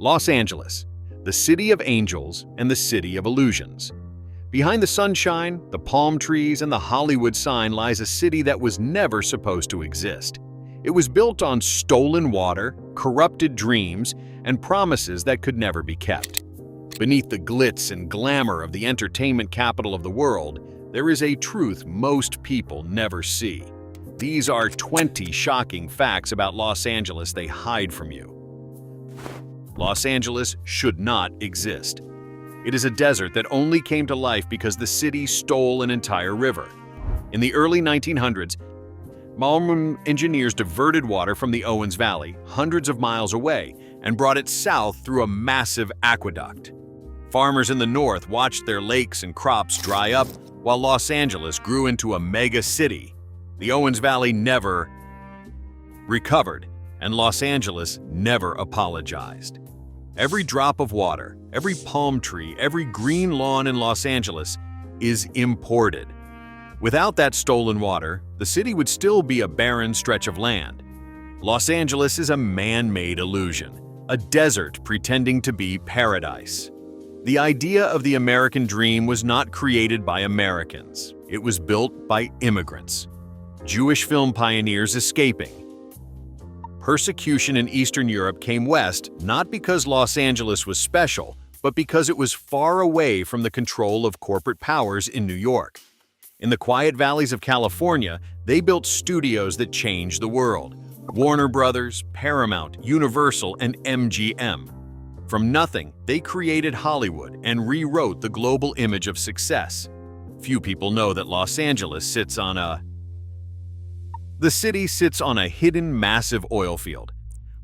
Los Angeles, the city of angels and the city of illusions. Behind the sunshine, the palm trees, and the Hollywood sign lies a city that was never supposed to exist. It was built on stolen water, corrupted dreams, and promises that could never be kept. Beneath the glitz and glamour of the entertainment capital of the world, there is a truth most people never see. These are 20 shocking facts about Los Angeles they hide from you. Los Angeles should not exist. It is a desert that only came to life because the city stole an entire river. In the early 1900s, Malmö engineers diverted water from the Owens Valley, hundreds of miles away, and brought it south through a massive aqueduct. Farmers in the north watched their lakes and crops dry up while Los Angeles grew into a mega city. The Owens Valley never recovered, and Los Angeles never apologized. Every drop of water, every palm tree, every green lawn in Los Angeles is imported. Without that stolen water, the city would still be a barren stretch of land. Los Angeles is a man-made illusion, a desert pretending to be paradise. The idea of the American dream was not created by Americans. It was built by immigrants, Jewish film pioneers escaping. Persecution in Eastern Europe came west not because Los Angeles was special, but because it was far away from the control of corporate powers in New York. In the quiet valleys of California, they built studios that changed the world: Warner Brothers, Paramount, Universal, and MGM. From nothing, they created Hollywood and rewrote the global image of success. Few people know that Los Angeles sits on a hidden massive oil field.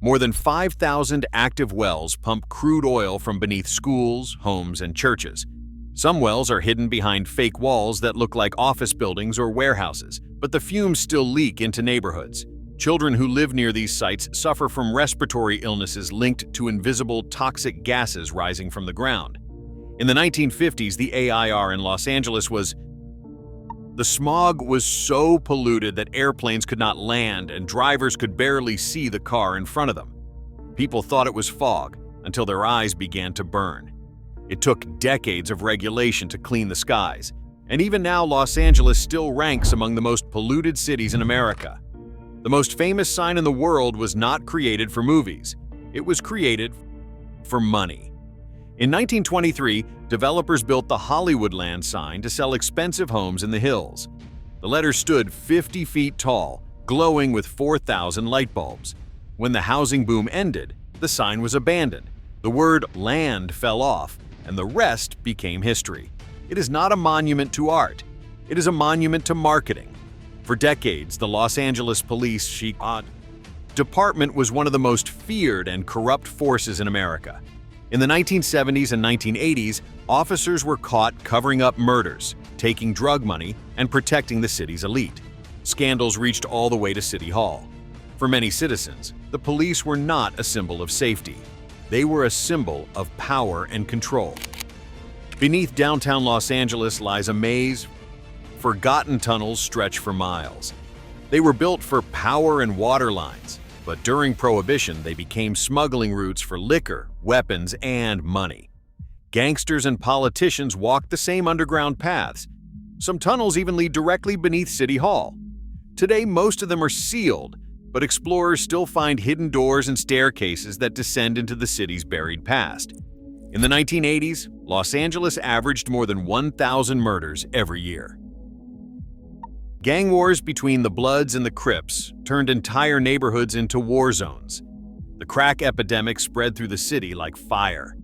More than 5,000 active wells pump crude oil from beneath schools, homes, and churches. Some wells are hidden behind fake walls that look like office buildings or warehouses, but the fumes still leak into neighborhoods. Children who live near these sites suffer from respiratory illnesses linked to invisible toxic gases rising from the ground. In the 1950s, the AIR in Los Angeles the smog was so polluted that airplanes could not land and drivers could barely see the car in front of them. People thought it was fog until their eyes began to burn. It took decades of regulation to clean the skies, and even now Los Angeles still ranks among the most polluted cities in America. The most famous sign in the world was not created for movies. It was created for money. In 1923, developers built the Hollywoodland sign to sell expensive homes in the hills. The letters stood 50 feet tall, glowing with 4,000 light bulbs. When the housing boom ended, the sign was abandoned. The word land fell off, and the rest became history. It is not a monument to art. It is a monument to marketing. For decades, the Los Angeles Police Department was one of the most feared and corrupt forces in America. In the 1970s and 1980s, officers were caught covering up murders, taking drug money, and protecting the city's elite. Scandals reached all the way to City Hall. For many citizens, the police were not a symbol of safety. They were a symbol of power and control. Beneath downtown Los Angeles lies a maze. Forgotten tunnels stretch for miles. They were built for power and water lines, but during Prohibition they became smuggling routes for liquor, weapons, and money. Gangsters and politicians walked the same underground paths. Some tunnels even lead directly beneath City Hall. Today, most of them are sealed, but explorers still find hidden doors and staircases that descend into the city's buried past. In the 1980s, Los Angeles averaged more than 1,000 murders every year. Gang wars between the Bloods and the Crips turned entire neighborhoods into war zones. The crack epidemic spread through the city like fire.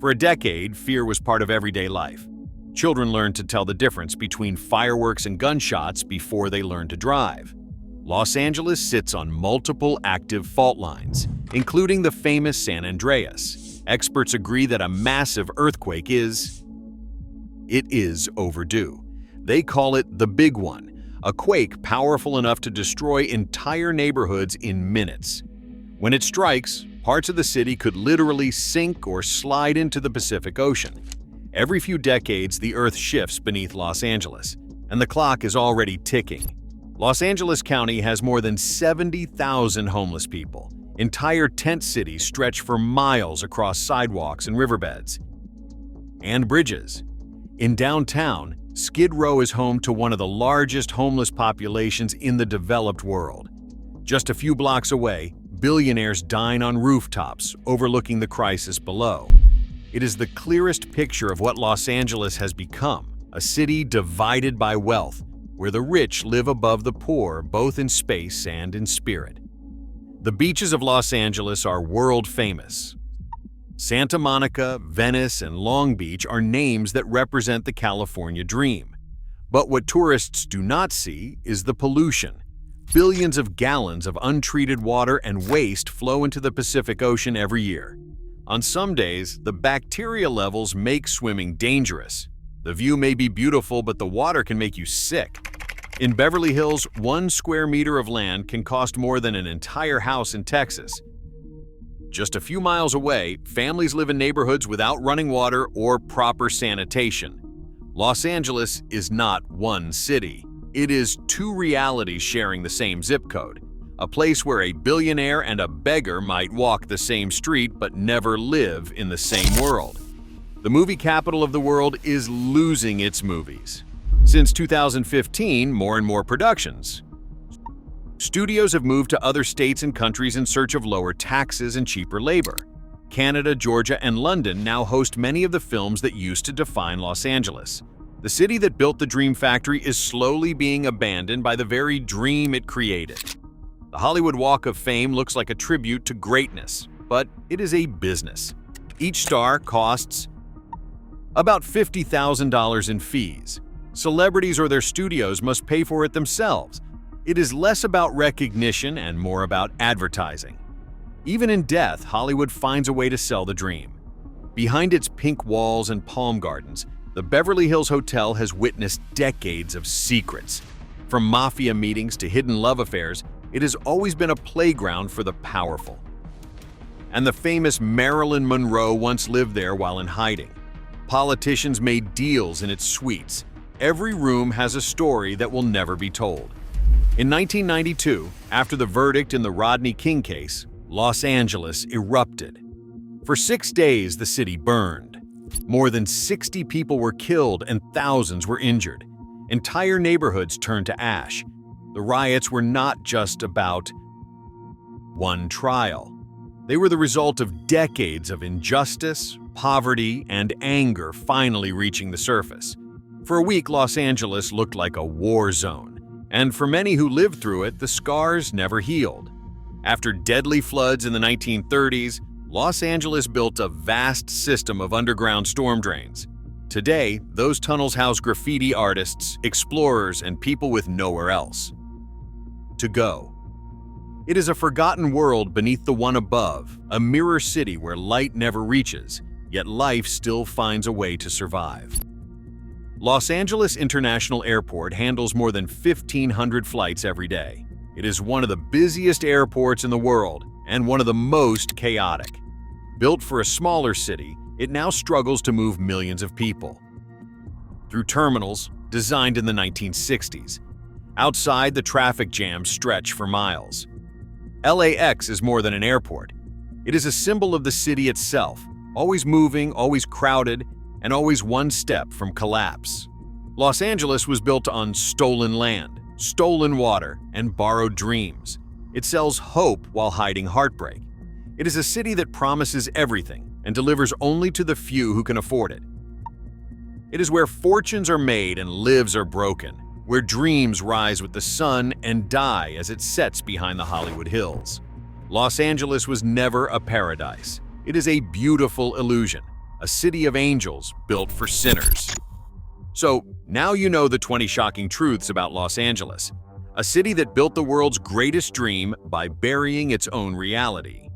For a decade, fear was part of everyday life. Children learned to tell the difference between fireworks and gunshots before they learned to drive. Los Angeles sits on multiple active fault lines, including the famous San Andreas. Experts agree that a massive earthquake is overdue. They call it the Big One, a quake powerful enough to destroy entire neighborhoods in minutes. When it strikes, parts of the city could literally sink or slide into the Pacific Ocean. Every few decades, the Earth shifts beneath Los Angeles, and the clock is already ticking. Los Angeles County has more than 70,000 homeless people. Entire tent cities stretch for miles across sidewalks and riverbeds. And bridges. In downtown, Skid Row is home to one of the largest homeless populations in the developed world. Just a few blocks away, billionaires dine on rooftops, overlooking the crisis below. It is the clearest picture of what Los Angeles has become, a city divided by wealth, where the rich live above the poor both in space and in spirit. The beaches of Los Angeles are world famous. Santa Monica, Venice, and Long Beach are names that represent the California dream. But what tourists do not see is the pollution. Billions of gallons of untreated water and waste flow into the Pacific Ocean every year. On some days, the bacteria levels make swimming dangerous. The view may be beautiful, but the water can make you sick. In Beverly Hills, 1 square meter of land can cost more than an entire house in Texas. Just a few miles away, families live in neighborhoods without running water or proper sanitation. Los Angeles is not one city. It is 2 realities sharing the same zip code, a place where a billionaire and a beggar might walk the same street but never live in the same world. The movie capital of the world is losing its movies. Since 2015, more and more productions. Studios have moved to other states and countries in search of lower taxes and cheaper labor. Canada, Georgia, and London now host many of the films that used to define Los Angeles. The city that built the Dream Factory is slowly being abandoned by the very dream it created. The Hollywood Walk of Fame looks like a tribute to greatness, but it is a business. Each star costs about $50,000 in fees. Celebrities or their studios must pay for it themselves. It is less about recognition and more about advertising. Even in death, Hollywood finds a way to sell the dream. Behind its pink walls and palm gardens, the Beverly Hills Hotel has witnessed decades of secrets. From mafia meetings to hidden love affairs, it has always been a playground for the powerful. And the famous Marilyn Monroe once lived there while in hiding. Politicians made deals in its suites. Every room has a story that will never be told. In 1992, after the verdict in the Rodney King case, Los Angeles erupted. For 6 days, the city burned. More than 60 people were killed and thousands were injured. Entire neighborhoods turned to ash. The riots were not just about one trial. They were the result of decades of injustice, poverty, and anger finally reaching the surface. For a week, Los Angeles looked like a war zone, and for many who lived through it, the scars never healed. After deadly floods in the 1930s, Los Angeles built a vast system of underground storm drains. Today, those tunnels house graffiti artists, explorers, and people with nowhere else to go. It is a forgotten world beneath the one above, a mirror city where light never reaches, yet life still finds a way to survive. Los Angeles International Airport handles more than 1,500 flights every day. It is one of the busiest airports in the world and one of the most chaotic. Built for a smaller city, it now struggles to move millions of people. Through terminals designed in the 1960s. Outside, the traffic jams stretch for miles. LAX is more than an airport. It is a symbol of the city itself, always moving, always crowded, and always one step from collapse. Los Angeles was built on stolen land, stolen water, and borrowed dreams. It sells hope while hiding heartbreak. It is a city that promises everything and delivers only to the few who can afford it. It is where fortunes are made and lives are broken, where dreams rise with the sun and die as it sets behind the Hollywood hills. Los Angeles was never a paradise. It is a beautiful illusion, a city of angels built for sinners. So, now you know the 20 shocking truths about Los Angeles, a city that built the world's greatest dream by burying its own reality.